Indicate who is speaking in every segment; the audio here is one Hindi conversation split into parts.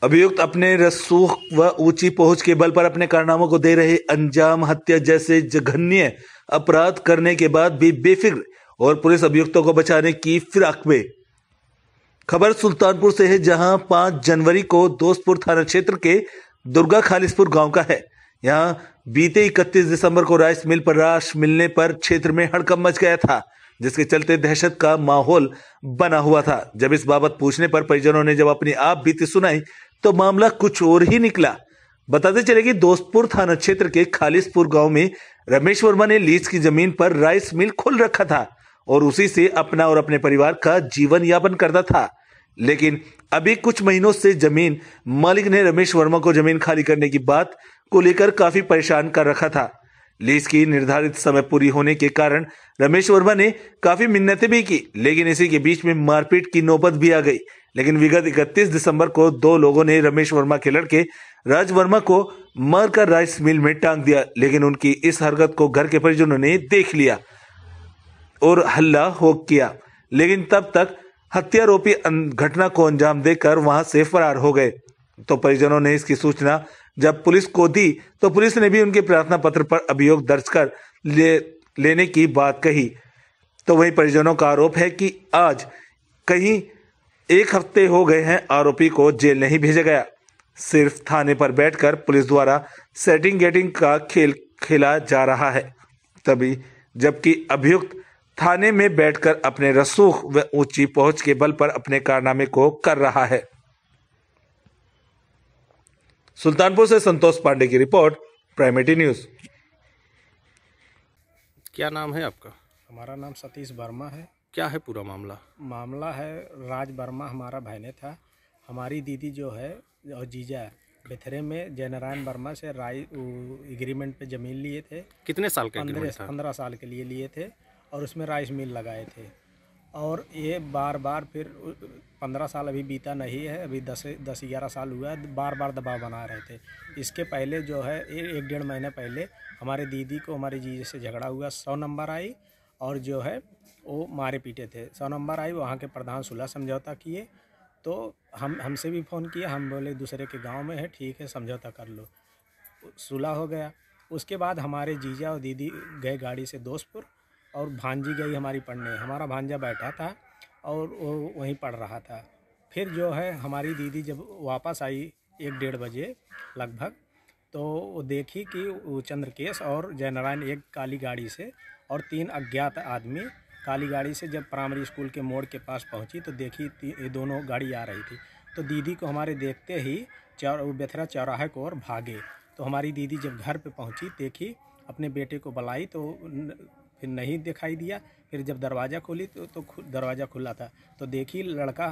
Speaker 1: अभियुक्त अपने रसूख व ऊंची पहुंच के बल पर अपने कारनामों को दे रहे अंजाम, हत्या जैसे जघन्य अपराध करने के बाद भी बेफिक्र और पुलिस अभियुक्तों को बचाने की फिराक में। खबर सुल्तानपुर से है, जहां 5 जनवरी को दोस्तपुर थाना क्षेत्र के दुर्गा खालिसपुर गांव का है। यहां बीते 31 दिसंबर को राइस मिल पर लाश मिलने पर क्षेत्र में हड़कंप मच गया था, जिसके चलते दहशत का माहौल बना हुआ था। जब इस बाबत पूछने पर परिजनों ने जब अपनी आप बीती सुनाई तो मामला कुछ और ही निकला। बताते चले कि दोस्तपुर थाना क्षेत्र के खालिसपुर गांव में रमेश वर्मा ने लीज की जमीन पर राइस मिल खोल रखा था और उसी से अपना और अपने परिवार का जीवन यापन करता था। लेकिन अभी कुछ महीनों से जमीन मालिक ने रमेश वर्मा को जमीन खाली करने की बात को लेकर काफी परेशान कर रखा था। लीज की निर्धारित समय पूरी होने के कारण रमेश वर्मा ने काफी मिन्नतें भी की, लेकिन इसी के बीच में मारपीट की नौबत भी आ गई। लेकिन विगत 31 दिसंबर को 2 लोगों ने रमेश वर्मा के लड़के राज वर्मा को मारकर राइस मिल में टांग दिया। लेकिन उनकी इस हरकत को घर के परिजनों ने देख लिया और हल्ला हो किया, लेकिन तब तक हत्यारोपी घटना को अंजाम देकर वहां से फरार हो गए। तो परिजनों ने इसकी सूचना जब पुलिस को दी तो पुलिस ने भी उनके प्रार्थना पत्र पर अभियोग दर्ज कर लेने की बात कही। तो वहीं परिजनों का आरोप है कि आज कहीं 1 हफ्ते हो गए हैं आरोपी को जेल नहीं भेजा गया, सिर्फ थाने पर बैठकर पुलिस द्वारा सेटिंग गेटिंग का खेल खेला जा रहा है, तभी जबकि अभियुक्त थाने में बैठकर अपने रसूख व ऊंची पहुंच के बल पर अपने कारनामे को कर रहा है। सुल्तानपुर से संतोष पांडे की रिपोर्ट, प्राइमेटी न्यूज।
Speaker 2: क्या नाम है आपका?
Speaker 3: हमारा नाम सतीश वर्मा है।
Speaker 2: क्या है पूरा मामला?
Speaker 3: मामला है राज वर्मा हमारा भाईने था। हमारी दीदी जो है और जीजा बेथरे में जयनारायण वर्मा से एग्रीमेंट पे ज़मीन लिए थे।
Speaker 2: कितने साल का एग्रीमेंट था?
Speaker 3: 15 साल के लिए लिए थे और उसमें राइस मिल लगाए थे। और ये बार बार फिर 15 साल अभी बीता नहीं है, अभी 10-11 साल हुआ है, बार बार दबाव बना रहे थे। इसके पहले जो है 1-1.5 महीने पहले हमारे दीदी को हमारी जीजा से झगड़ा हुआ, 100 नंबर आई और जो है वो मारे पीटे थे। 100 नंबर आई, वहाँ के प्रधान सुलह समझौता किए, तो हमसे भी फ़ोन किया, हम बोले दूसरे के गांव में है, ठीक है समझौता कर लो, सुलह हो गया। उसके बाद हमारे जीजा और दीदी गए गाड़ी से दोस्तपुर और भांजी गई हमारी पढ़ने। हमारा भांजा बैठा था और वो वहीं पढ़ रहा था। फिर जो है हमारी दीदी जब वापस आई 1-1.5 बजे लगभग, तो वो देखी कि वो चंद्रकेश और जयनारायण एक काली गाड़ी से और 3 अज्ञात आदमी काली गाड़ी से जब प्राइमरी स्कूल के मोड़ के पास पहुंची तो देखी ये दोनों गाड़ी आ रही थी। तो दीदी को हमारे देखते ही बेथरा चौराहे को और भागे। तो हमारी दीदी जब घर पे पहुंची, देखी, अपने बेटे को बुलाई तो फिर नहीं दिखाई दिया। फिर जब दरवाज़ा खोली तो दरवाज़ा खुला था, तो देखी लड़का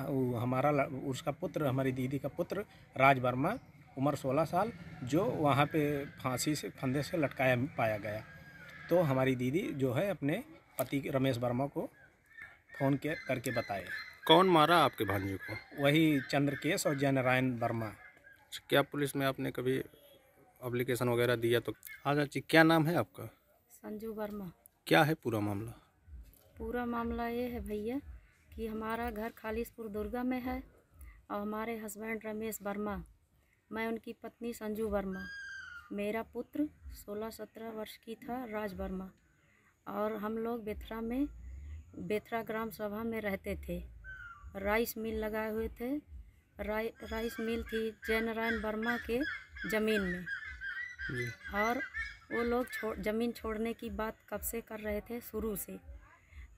Speaker 3: उसका पुत्र, हमारी दीदी का पुत्र राज वर्मा, उम्र 16 साल, जो वहाँ पे फांसी से फंदे से लटकाया पाया गया। तो हमारी दीदी जो है अपने पति रमेश वर्मा को फ़ोन करके बताए।
Speaker 2: कौन मारा आपके भांजे को?
Speaker 3: वही चंद्रकेश और जयनारायण वर्मा।
Speaker 2: क्या पुलिस में आपने कभी एप्लीकेशन वगैरह दिया? तो हाँ जी, क्या नाम है आपका?
Speaker 4: संजू वर्मा।
Speaker 2: क्या है पूरा मामला?
Speaker 4: पूरा मामला ये है भैया कि हमारा घर खालिसपुर दुर्गा में है और हमारे हस्बैंड रमेश वर्मा, मैं उनकी पत्नी संजू वर्मा, मेरा पुत्र 16-17 वर्ष की था राज वर्मा, और हम लोग बेथरा ग्राम सभा में रहते थे। राइस मिल लगाए हुए थे। राइस मिल थी जयनारायण वर्मा के ज़मीन में
Speaker 2: जी।
Speaker 4: और वो लोग ज़मीन छोड़ने की बात कब से कर रहे थे, शुरू से।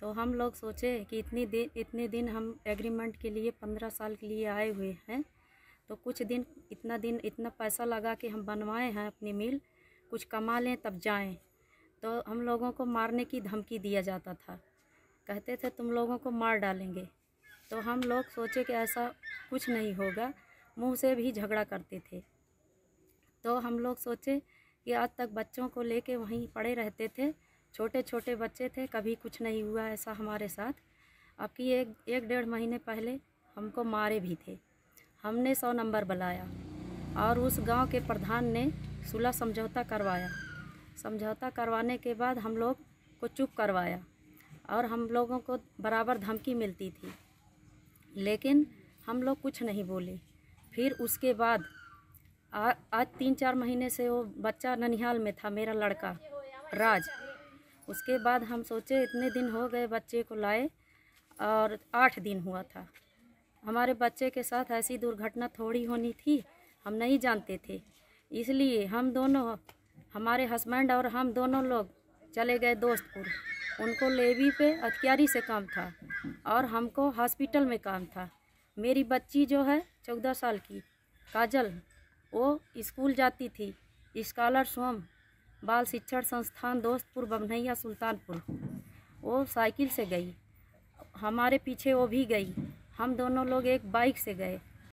Speaker 4: तो हम लोग सोचे कि इतने दिन हम एग्रीमेंट के लिए 15 साल के लिए आए हुए हैं, तो कुछ दिन इतना पैसा लगा के हम बनवाए हैं अपनी मिल, कुछ कमा लें तब जाएं। तो हम लोगों को मारने की धमकी दिया जाता था, कहते थे तुम लोगों को मार डालेंगे। तो हम लोग सोचे कि ऐसा कुछ नहीं होगा, मुंह से भी झगड़ा करते थे। तो हम लोग सोचे कि आज तक बच्चों को लेके वहीं पड़े रहते थे, छोटे छोटे बच्चे थे, कभी कुछ नहीं हुआ ऐसा हमारे साथ। अब की 1-1.5 महीने पहले हमको मारे भी थे। हमने 100 नंबर बुलाया और उस गांव के प्रधान ने सुलह समझौता करवाया। समझौता करवाने के बाद हम लोग को चुप करवाया और हम लोगों को बराबर धमकी मिलती थी, लेकिन हम लोग कुछ नहीं बोले। फिर उसके बाद आज 3-4 महीने से वो बच्चा ननिहाल में था, मेरा लड़का राज। उसके बाद हम सोचे इतने दिन हो गए बच्चे को लाए और 8 दिन हुआ था। हमारे बच्चे के साथ ऐसी दुर्घटना थोड़ी होनी थी, हम नहीं जानते थे। इसलिए हम दोनों, हमारे हस्बैंड और हम दोनों लोग चले गए दोस्तपुर। उनको लेवी पे अतियारी से काम था और हमको हॉस्पिटल में काम था। मेरी बच्ची जो है 14 साल की काजल, वो स्कूल जाती थी, स्कॉलर स्वयं बाल शिक्षण संस्थान दोस्तपुर बमनैया सुल्तानपुर। वो साइकिल से गई, हमारे पीछे वो भी गई। हम दोनों लोग एक बाइक से गए।